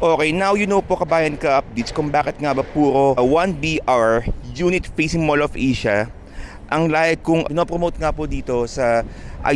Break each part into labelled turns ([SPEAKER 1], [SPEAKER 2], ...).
[SPEAKER 1] Okay, now you know po kabayan ka updates kung bakit nga ba puro 1BR unit facing Mall of Asia ang like kung pinopromote nga po dito sa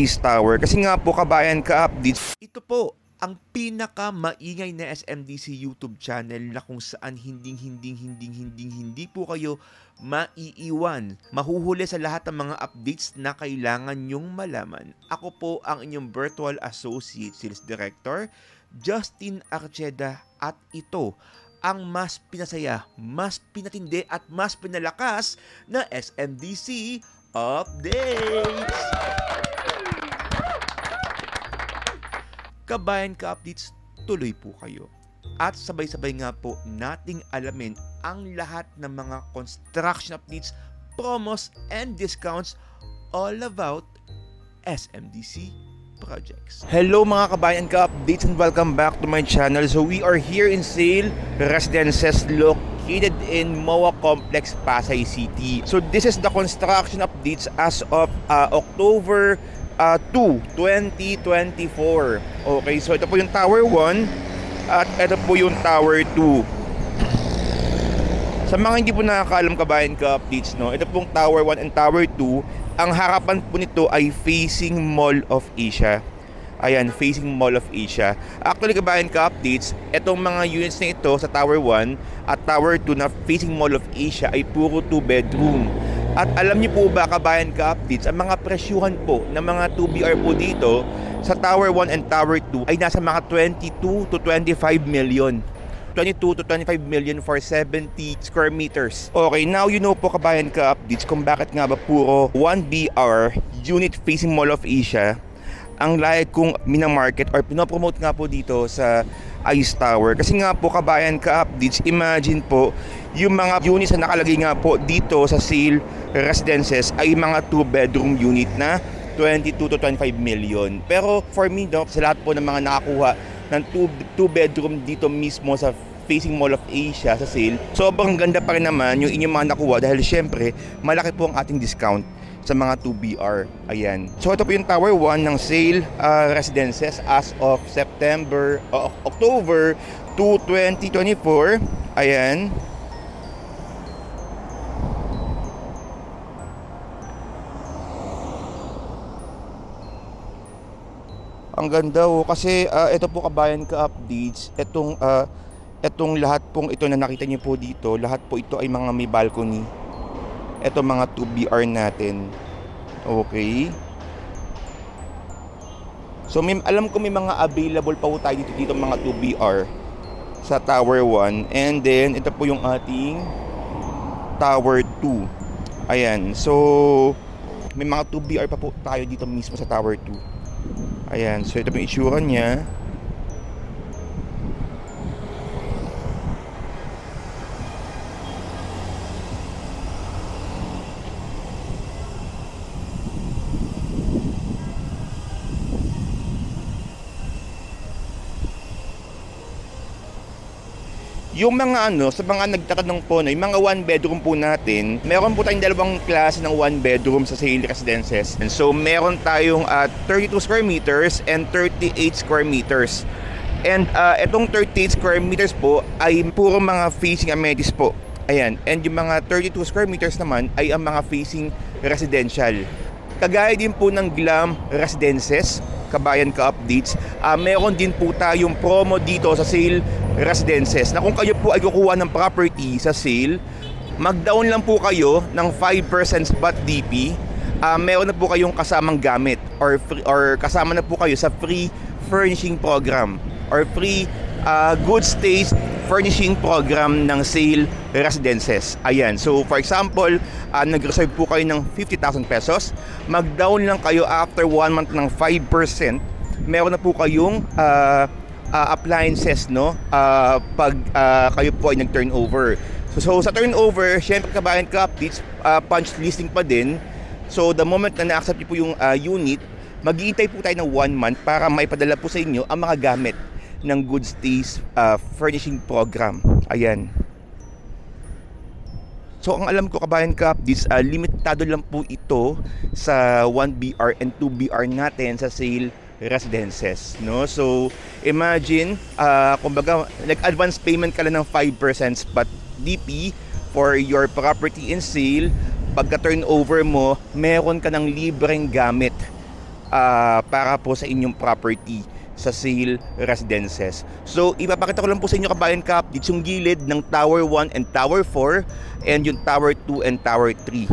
[SPEAKER 1] Ice Tower. Kasi nga po kabayan ka updates, ito po ang pinaka maingay na SMDC YouTube channel na kung saan hindi po kayo maiiwan, mahuhuli sa lahat ng mga updates na kailangan nyong malaman. Ako po ang inyong virtual associate sales director, Justin Archeda, at ito ang mas pinasaya, mas pinatindi at mas pinalakas na SMDC Updates! Kabayan ka updates, tuloy po kayo. At sabay-sabay nga po nating alamin ang lahat ng mga construction updates, promos, and discounts all about SMDC projects. Hello mga kabayan ka updates and welcome back to my channel. So we are here in Sale Residences located in MOA Complex, Pasay City. So this is the construction updates as of October 2, 2024. Okay, so ito po yung Tower 1 at ito po yung Tower 2. Sa mga hindi po nakakaalam kabayan ka updates, no, ito pong Tower 1 and Tower 2, ang harapan po nito ay facing Mall of Asia. Ayan, facing Mall of Asia. Actually kabayan ka updates, itong mga units na ito sa Tower 1 at Tower 2 na facing Mall of Asia ay puro 2 bedroom. At alam niyo po ba kabayan ka updates, ang mga presyuhan po ng mga 2BR po dito sa Tower 1 and Tower 2 ay nasa mga 22 to 25 million. 22 to 25 million for 70 square meters. Okay, now you know po kabayan ka updates kung bakit nga ba puro 1BR unit facing Mall of Asia ang like kung minamarket or pinopromote nga po dito sa Ice Tower. Kasi nga po kabayan ka updates, imagine po yung mga units na nakalagay nga po dito sa Sale Residences ay mga 2 bedroom unit na 22 to 25 million. Pero for me, no, sa lahat po ng mga nakakuha ng 2 bedroom dito mismo sa facing Mall of Asia sa Sale, sobrang ganda pa rin naman yung inyong mga nakuha dahil syempre malaki po ang ating discount sa mga 2BR. Ayan. So ito po yung Tower 1 ng Sale Residences as of October 2, 2024. Ayan. Ang ganda oh, kasi ito po kabayan ka updates, etong lahat pong ito na nakita niyo po dito, lahat po ito ay mga may balcony. Ito mga 2BR natin. Okay. So alam ko may mga available pa po tayo dito mga 2BR sa Tower 1. And then ito po yung ating Tower 2. Ayan. So may mga 2BR pa po tayo dito mismo sa Tower 2. Ayan. So ito po yung itsura niya. Yung mga sa mga nagtatanong po na yung mga 1 bedroom po natin, meron po tayong dalawang klase ng 1 bedroom sa Sale Residences. And so meron tayong 32 square meters and 38 square meters. And itong 38 square meters po ay puro mga facing amenities po. Ayan. And yung mga 32 square meters naman ay ang mga facing residential. Kagaya din po ng Glam Residences, kabayan ka updates, meron din po tayong promo dito sa Sale Residences na kung kayo po ay kukuha ng property sa sale, mag-down lang po kayo ng 5% spot DP, meron na po kayong kasamang gamit or kasama na po kayo sa free furnishing program or free good stays furnishing program ng Sale Residences. Ayan. So for example, nag-reserve po kayo ng 50,000 pesos, mag-down lang kayo after 1 month ng 5%, meron na po kayong appliances, no, pag kayo po ay nag-turnover. So sa turnover, syempre kabayan ka updates, punch listing pa din. So the moment na na-accept niyo po yung unit, mag-iintay po tayo ng 1 month para maipadala po sa inyo ang mga gamit ng Good Stays furnishing program. Ayan. So ang alam ko kabayan ka updates, limitado lang po ito sa 1BR and 2BR natin sa Sale residences, no? So imagine, kumbaga nag-advance payment ka lang ng 5% spot DP for your property in sale. Pagka turnover mo, meron ka ng libreng gamit para po sa inyong property sa sale residences. So ipapakita ko lang po sa inyo, kabayan kap, dito yung gilid ng Tower 1 and Tower 4 and yung Tower 2 and Tower 3.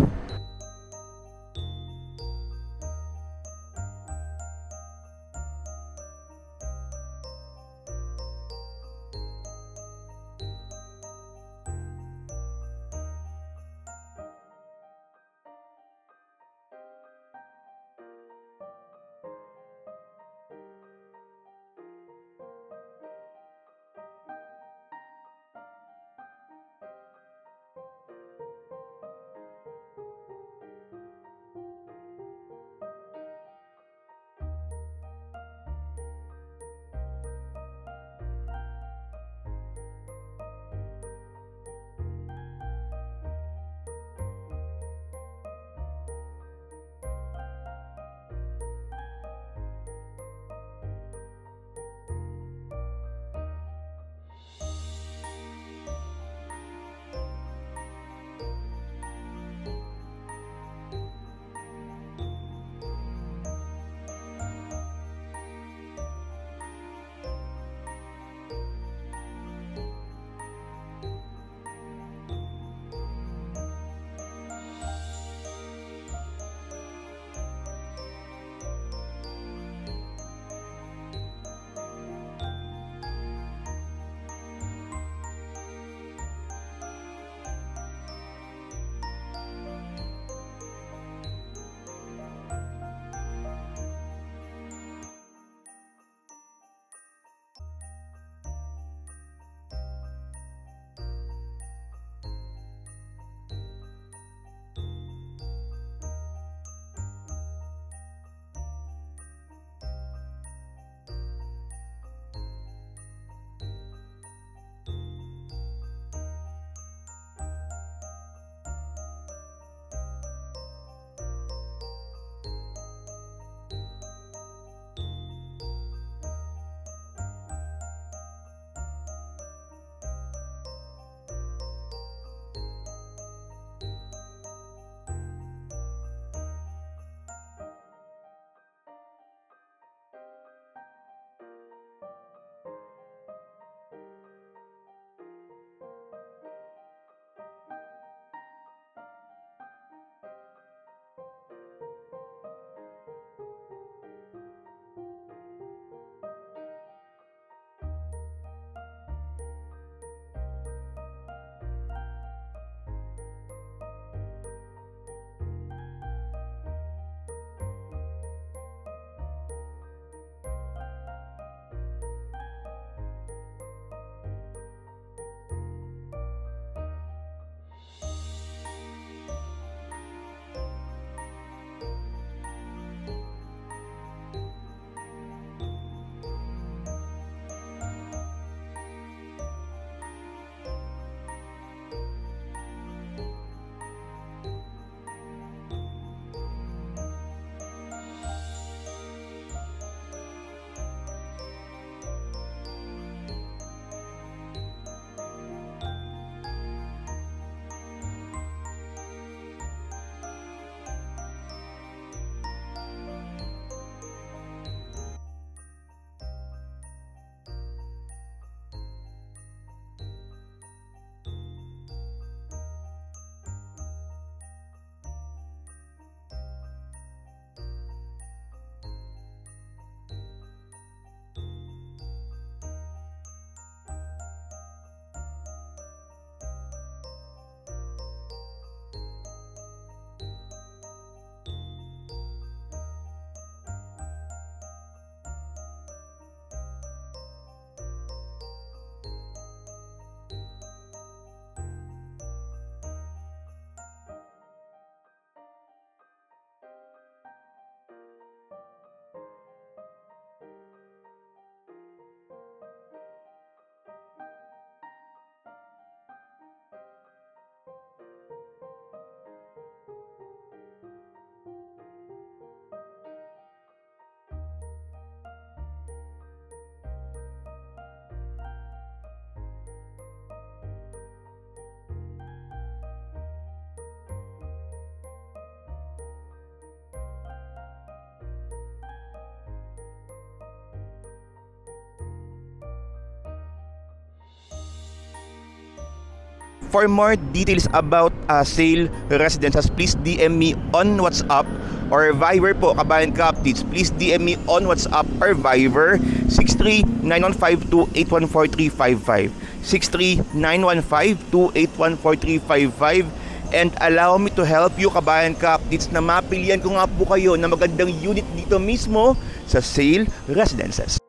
[SPEAKER 1] For more details about sale residences, please DM me on WhatsApp or Viber po, Kabayan Ka Updates. Please DM me on WhatsApp or Viber 6391528143555 6391528143555 and allow me to help you, Kabayan Ka Updates, na mapilian ko nga po kayo na magandang unit dito mismo sa sale residences.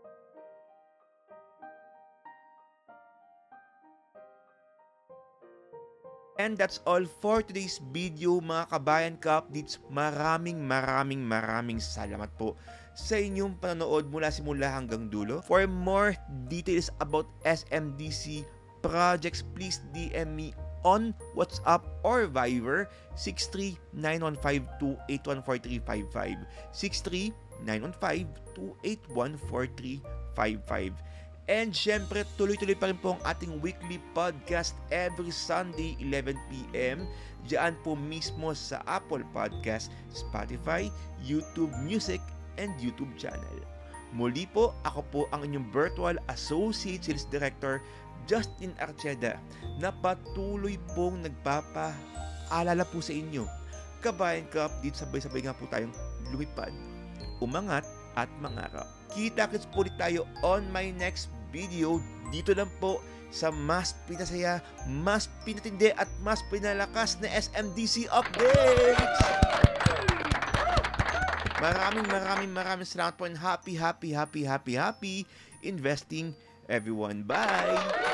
[SPEAKER 1] And that's all for today's video, mga Kabayan Ka Updates. Maraming salamat po sa inyong panonood mula simula hanggang dulo. For more details about SMDC projects, please DM me on WhatsApp or Viber 6391528143555 6391528143555. And syempre, tuloy-tuloy pa rin po ang ating weekly podcast every Sunday, 11 p.m. Diyan po mismo sa Apple Podcast, Spotify, YouTube Music, and YouTube channel. Muli po, ako po ang inyong virtual Associate Sales Director, Justin Archeda, na patuloy pong nagpapaalala po sa inyo. Kabayan Ka Updates, sabay-sabay nga po tayong lumipad, umangat, at mangarap. Kita-kits po ulit tayo on my next video. Dito lang po sa mas pinasaya, mas pinatindi at mas pinalakas na SMDC updates. Maraming salamat po and happy investing everyone. Bye!